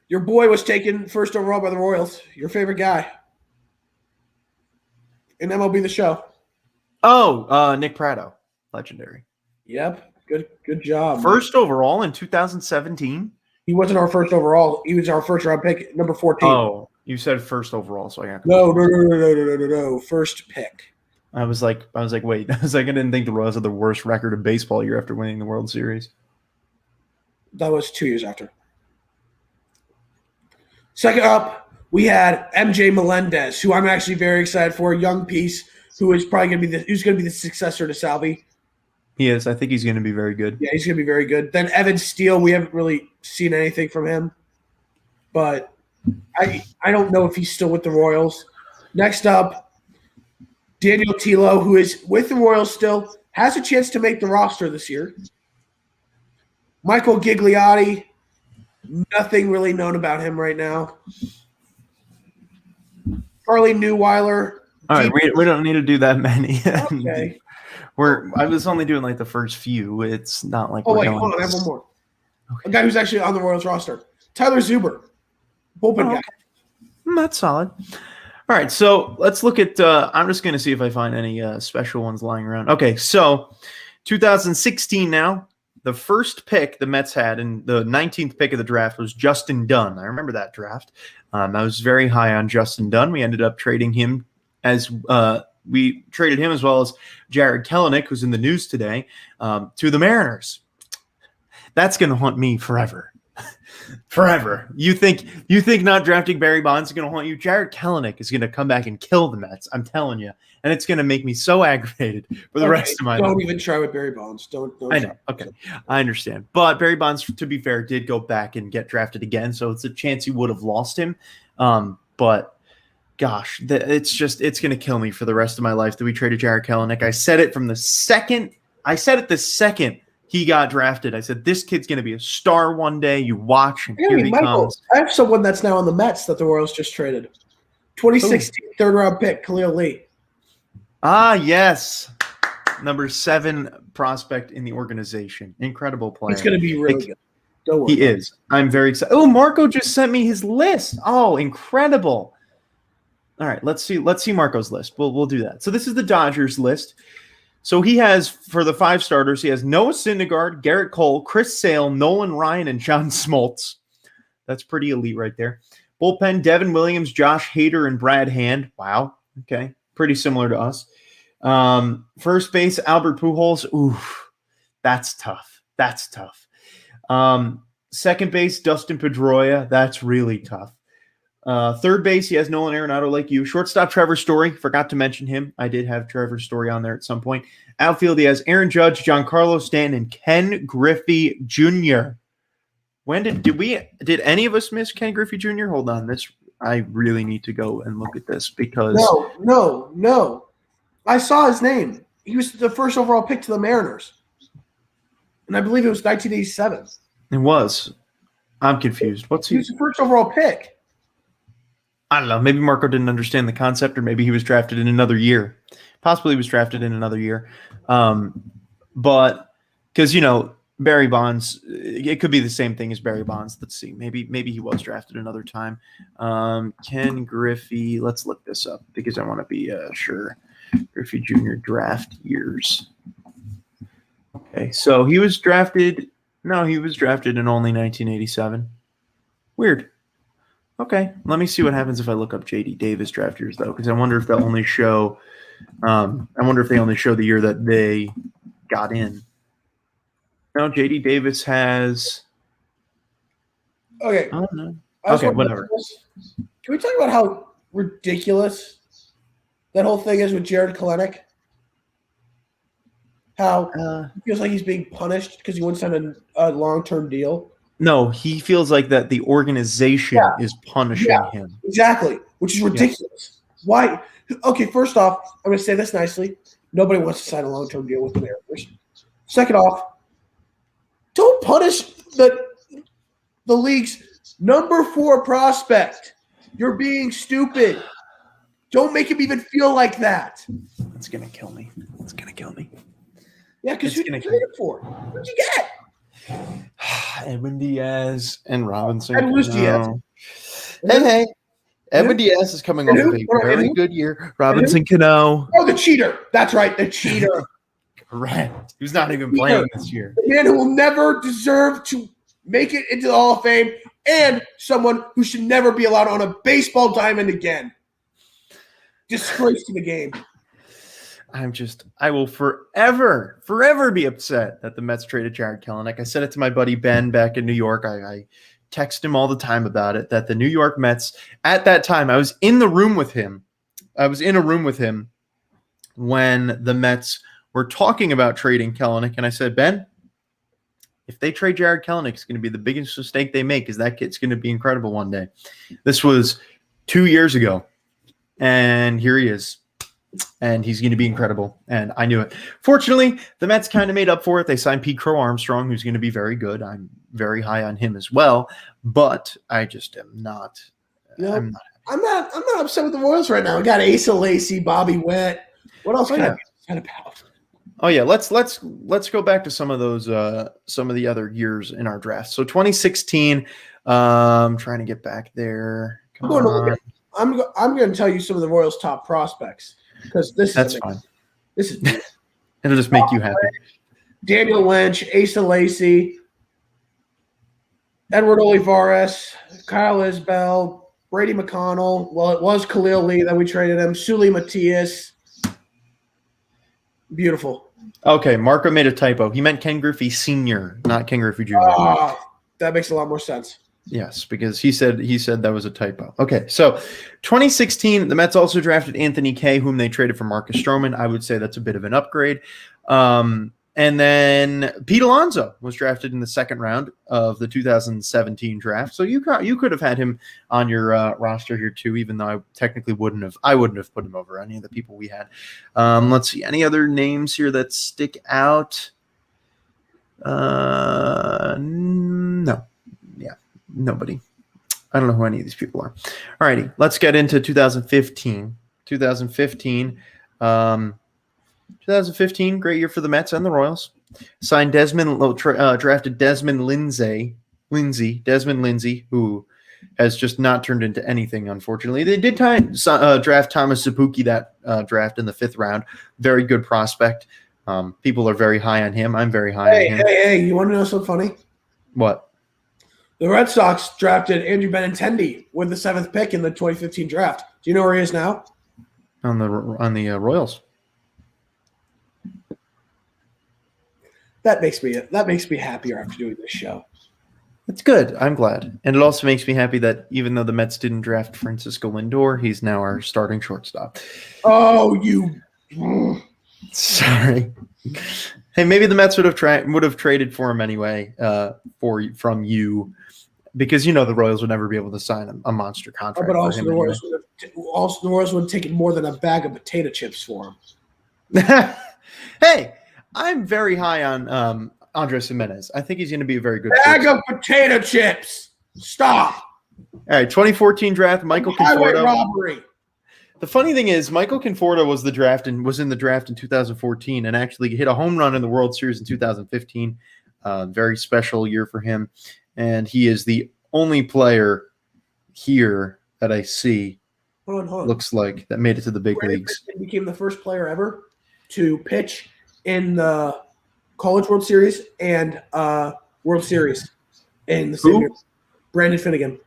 Your boy was taken first overall by the Royals. Your favorite guy in MLB The Show. Oh, Nick Pratto. Legendary. Yep. Good job. First overall in 2017? He wasn't our first overall. He was our first round pick, number 14. Oh, you said first overall, so I got No. First pick. I was like, wait. I didn't think the Royals had the worst record of baseball year after winning the World Series. That was 2 years after. Second up, we had MJ Melendez, who I'm actually very excited for, a young piece who is probably going to be the successor to Salvi. He is. I think he's going to be very good. Yeah, he's going to be very good. Then Evan Steele, we haven't really seen anything from him, but I don't know if he's still with the Royals. Next up, Daniel Tilo, who is with the Royals still, has a chance to make the roster this year. Michael Gigliotti, nothing really known about him right now. Carly Neuweiler. All right, we don't need to do that many. Okay. I was only doing like the first few. It's not like hold on, I have one more. Okay. A guy who's actually on the Royals roster. Tyler Zuber. Bullpen guy. That's solid. All right, so let's look at I'm just going to see if I find any special ones lying around. Okay, so 2016 now. The first pick the Mets had and the 19th pick of the draft was Justin Dunn. I remember that draft. I was very high on Justin Dunn. We ended up trading him as well as Jared Kelenic, who's in the news today, to the Mariners. That's going to haunt me forever. Forever. You think not drafting Barry Bonds is going to haunt you? Jared Kelenic is going to come back and kill the Mets. I'm telling you. And it's going to make me so aggravated for the rest of my life. Don't even try with Barry Bonds. Don't I know. Okay. I understand. But Barry Bonds, to be fair, did go back and get drafted again. So it's a chance you would have lost him. But gosh, it's going to kill me for the rest of my life that we traded Jared Kelenic. I said it the second he got drafted. I said, this kid's going to be a star one day. You watch, and here he comes. I have someone that's now on the Mets that the Royals just traded. 2016 third-round pick, Khalil Lee. Ah, yes. Number 7 prospect in the organization. Incredible player. He's going to be really good. Don't worry. He is. I'm very excited. Oh, Marco just sent me his list. Oh, incredible. All right, let's see Marco's list. We'll do that. So this is the Dodgers list. So he has, for the 5 starters, he has Noah Syndergaard, Garrett Cole, Chris Sale, Nolan Ryan, and John Smoltz. That's pretty elite right there. Bullpen, Devin Williams, Josh Hader, and Brad Hand. Wow. Okay. Pretty similar to us. First base, Albert Pujols. Oof. That's tough. Second base, Dustin Pedroia. That's really tough. Third base, he has Nolan Arenado like you. Shortstop, Trevor Story. Forgot to mention him. I did have Trevor Story on there at some point. Outfield, he has Aaron Judge, Giancarlo Stanton, and Ken Griffey Jr. When did any of us miss Ken Griffey Jr.? Hold on. I really need to go and look at this because No. I saw his name. He was the first overall pick to the Mariners. And I believe it was 1987. It was. I'm confused. He was the first overall pick. I don't know. Maybe Marco didn't understand the concept, or maybe he was drafted in another year. Possibly he was drafted in another year. But because, Barry Bonds, it could be the same thing as Barry Bonds. Let's see. Maybe he was drafted another time. Ken Griffey. Let's look this up because I want to be sure. Griffey Jr. draft years. Okay, so he was drafted No, he was drafted in only 1987. Weird. Okay, let me see what happens if I look up J.D. Davis draft years though, because I wonder if they'll only show. I wonder if they only show the year that they got in. No, J.D. Davis has. Okay. I don't know. I Okay, whatever. Can we talk about how ridiculous that whole thing is with Jared Kelenic? How he feels like he's being punished because he wouldn't sign a long-term deal. No, he feels like that the organization is punishing him. Exactly, which is ridiculous. Why? Okay, first off, I'm going to say this nicely. Nobody wants to sign a long-term deal with the Mariners. Second off, don't punish the league's number 4 prospect. You're being stupid. Don't make him even feel like that. It's going to kill me. It's going to kill me. Yeah, because who did you trade it for? What'd you get? Edwin Diaz and Robinson. And Luis Diaz. Hey. Edwin Diaz is coming off of a very good year. Robinson Cano. Oh, the cheater. That's right, the cheater. Correct. Who's not even playing this year. The man who will never deserve to make it into the Hall of Fame and someone who should never be allowed on a baseball diamond again. Disgrace to the game. I will forever be upset that the Mets traded Jared Kelenic. I said it to my buddy Ben back in New York. I text him all the time about it, that the New York Mets, at that time, I was in a room with him when the Mets were talking about trading Kelenic, and I said, Ben, if they trade Jared Kelenic, it's going to be the biggest mistake they make, because that kid's going to be incredible one day. This was 2 years ago, and here he is. And he's going to be incredible. And I knew it. Fortunately, the Mets kind of made up for it. They signed Pete Crow Armstrong, who's going to be very good. I'm very high on him as well. But I just am not. I'm not upset with the Royals right now. We got Asa Lacy, Bobby Witt. What else can I be upset about? Oh yeah, let's go back to some of those some of the other years in our draft. So 2016. Trying to get back there. I'm going to tell you some of the Royals' top prospects. Because that's fine. This is it'll just make you happy. Daniel Lynch, Asa Lacy, Edward Olivares, Kyle Isbell, Brady McConnell. Well, it was Khalil Lee that we traded him. Sully Matias. Beautiful. Okay, Marco made a typo. He meant Ken Griffey Sr., not Ken Griffey Jr. That makes a lot more sense. Yes, because he said that was a typo. Okay, so 2016, the Mets also drafted Anthony Kay, whom they traded for Marcus Stroman. I would say that's a bit of an upgrade. And then Pete Alonso was drafted in the second round of the 2017 draft. So you could have had him on your roster here too, even though I technically wouldn't have. I wouldn't have put him over any of the people we had. Let's see, any other names here that stick out? No. Nobody. I don't know who any of these people are. All righty, let's get into 2015. 2015, great year for the Mets and the Royals. Signed drafted Desmond Lindsay, who has just not turned into anything, unfortunately. They did draft Thomas Szapucki that draft in the 5th round. Very good prospect. People are very high on him. I'm very high on him. Hey, you want to know something funny? What? The Red Sox drafted Andrew Benintendi with the 7th pick in the 2015 draft. Do you know where he is now? On the Royals. That makes me happier after doing this show. That's good. I'm glad. And it also makes me happy that even though the Mets didn't draft Francisco Lindor, he's now our starting shortstop. Oh, you. Sorry. Hey, maybe the Mets would have traded for him anyway from you, because the Royals would never be able to sign a monster contract. But also the Royals would have taken more than a bag of potato chips for him. Hey, I'm very high on Andres Gimenez. I think he's going to be a very good bag of potato chips. Stop. All right, 2014 draft, Michael Conforta. Robbery. The funny thing is, Michael Conforta was in the draft in 2014 and actually hit a home run in the World Series in 2015. Very special year for him. And he is the only player here that I see looks like that made it to the big leagues. He became the first player ever to pitch in the College World Series and World Series in the same year. Brandon Finnegan.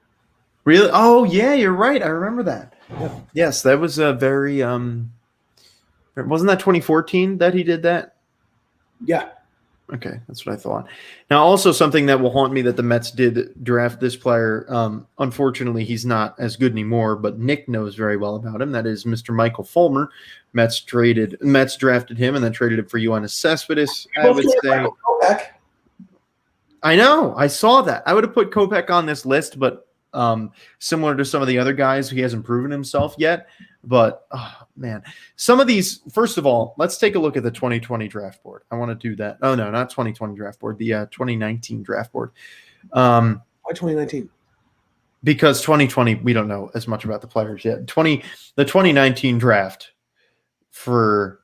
Really? Oh, yeah, you're right. I remember that. Yep. Yes, that was a very wasn't that 2014 that he did that? Yeah. Okay, that's what I thought. Now, also something that will haunt me that the Mets did draft this player. Unfortunately, he's not as good anymore, but Nick knows very well about him. That is Mr. Michael Fulmer. Mets drafted him and then traded him for Yoenis Cespedes. I would say. I know. I saw that. I would have put Kopech on this list, but similar to some of the other guys, he hasn't proven himself yet. But, oh, man, some of these, first of all, let's take a look at the 2020 draft board. I want to do that. Oh, no, not 2020 draft board, the 2019 draft board. Why 2019? Because 2020, we don't know as much about the players yet. The 2019 draft, for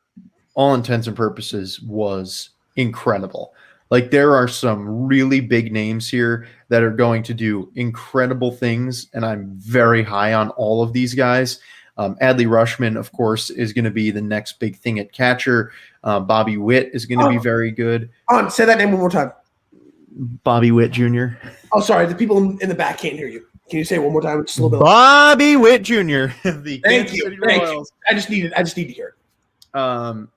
all intents and purposes, was incredible. Like, there are some really big names here that are going to do incredible things, and I'm very high on all of these guys. Adley Rutschman, of course, is going to be the next big thing at catcher. Bobby Witt is going to be very good. Say that name one more time. Bobby Witt Jr. Oh, sorry. The people in the back can't hear you. Can you say it one more time? Just a little bit. Bobby Witt Jr. The Thank you. I just need to hear it.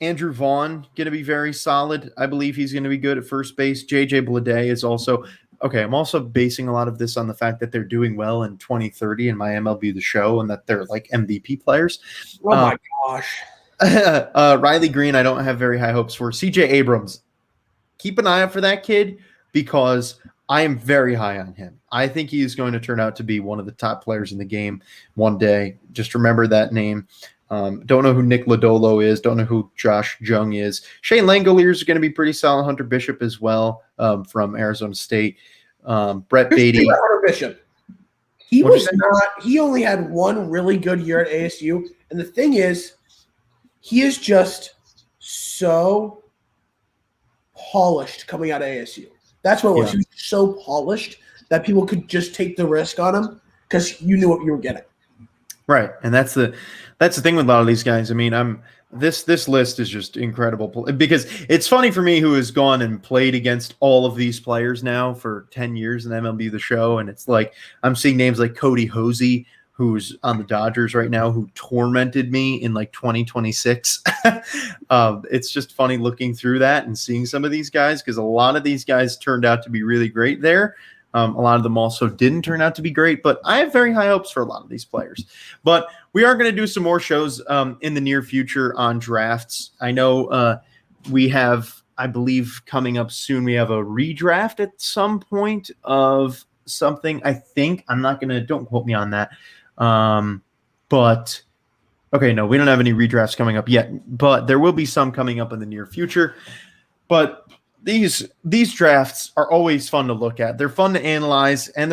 Andrew Vaughn going to be very solid. I believe he's going to be good at first base. JJ Bleday is also okay. I'm also basing a lot of this on the fact that they're doing well in 2030 in my MLB The Show and that they're like MVP players. Oh my gosh. Riley Green, I don't have very high hopes for. CJ Abrams, keep an eye out for that kid because I am very high on him. I think he is going to turn out to be one of the top players in the game one day. Just remember that name. Don't know who Nick Lodolo is. Don't know who Josh Jung is. Shane Langolier is going to be pretty solid. Hunter Bishop as well from Arizona State. Brett Beatty. Hunter Bishop. He only had one really good year at ASU. And the thing is, he is just so polished coming out of ASU. That's what it was. Yeah. He was so polished that people could just take the risk on him because you knew what you were getting. Right, and that's the thing with a lot of these guys. I mean, this list is just incredible because it's funny for me who has gone and played against all of these players now for 10 years in MLB The Show, and it's like I'm seeing names like Cody Hosey, who's on the Dodgers right now, who tormented me in like 2026. It's just funny looking through that and seeing some of these guys because a lot of these guys turned out to be really great there. A lot of them also didn't turn out to be great, but I have very high hopes for a lot of these players. But we are going to do some more shows in the near future on drafts. I know we have, I believe, coming up soon, we have a redraft at some point of something. I think I'm not going to, don't quote me on that. But okay, no, we don't have any redrafts coming up yet, but there will be some coming up in the near future. But these drafts are always fun to look at. They're fun to analyze, and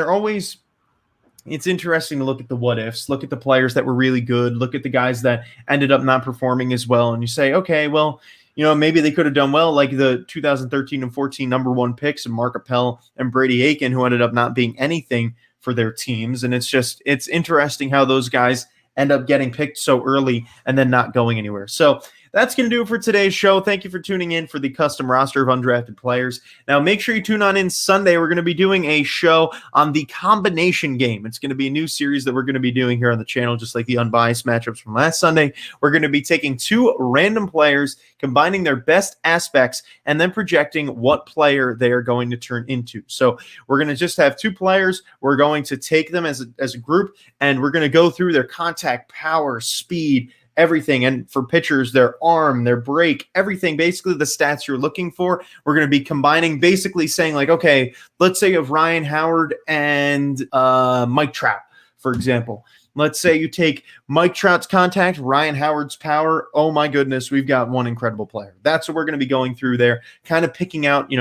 it's interesting to look at the what ifs, look at the players that were really good, look at the guys that ended up not performing as well, and you say, okay, well, you know, maybe they could have done well, like the 2013 and 14 number one picks of Mark Appel and Brady Aiken, who ended up not being anything for their teams. And it's interesting how those guys end up getting picked so early and then not going anywhere. So that's going to do it for today's show. Thank you for tuning in for the custom roster of undrafted players. Now, make sure you tune on in Sunday. We're going to be doing a show on the combination game. It's going to be a new series that we're going to be doing here on the channel, just like the unbiased matchups from last Sunday. We're going to be taking two random players, combining their best aspects, and then projecting what player they are going to turn into. So we're going to just have two players. We're going to take them as a group, and we're going to go through their contact, power, speed, everything. And for pitchers, their arm, their break, everything, basically the stats you're looking for. We're going to be combining, basically saying like, okay, let's say you have Ryan Howard and Mike Trout, for example. Let's say you take Mike Trout's contact, Ryan Howard's power. Oh my goodness, we've got one incredible player. That's what we're going to be going through there, kind of picking out,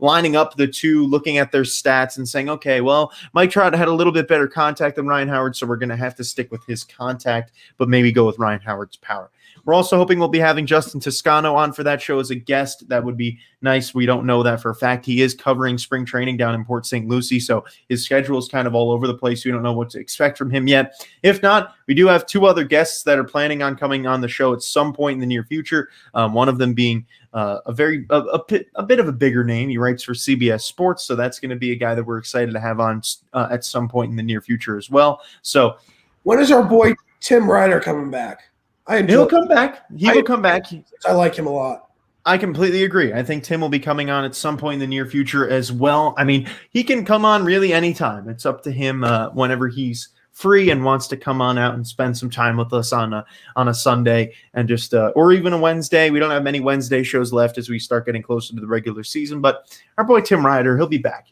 lining up the two, looking at their stats and saying, okay, well, Mike Trout had a little bit better contact than Ryan Howard, so we're going to have to stick with his contact, but maybe go with Ryan Howard's power. We're also hoping we'll be having Justin Toscano on for that show as a guest. That would be nice. We don't know that for a fact. He is covering spring training down in Port St. Lucie, so his schedule is kind of all over the place. We don't know what to expect from him yet. If not, we do have 2 other guests that are planning on coming on the show at some point in the near future. One of them being a bit of a bigger name. He writes for CBS Sports, so that's going to be a guy that we're excited to have on at some point in the near future as well. So, when is our boy Tim Ryder coming back? He'll come back. He will come back. I like him a lot. I completely agree. I think Tim will be coming on at some point in the near future as well. I mean, he can come on really anytime. It's up to him whenever he's free and wants to come on out and spend some time with us on a Sunday and just or even a Wednesday. We don't have many Wednesday shows left as we start getting closer to the regular season, but our boy Tim Ryder, he'll be back.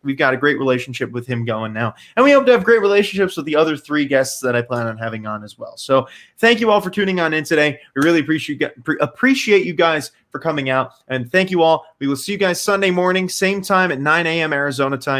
We've got a great relationship with him going now, and we hope to have great relationships with the other 3 guests that I plan on having on as well. So thank you all for tuning on in today. We really appreciate you guys for coming out, and thank you all. We will see you guys Sunday morning, same time at 9 a.m. Arizona time.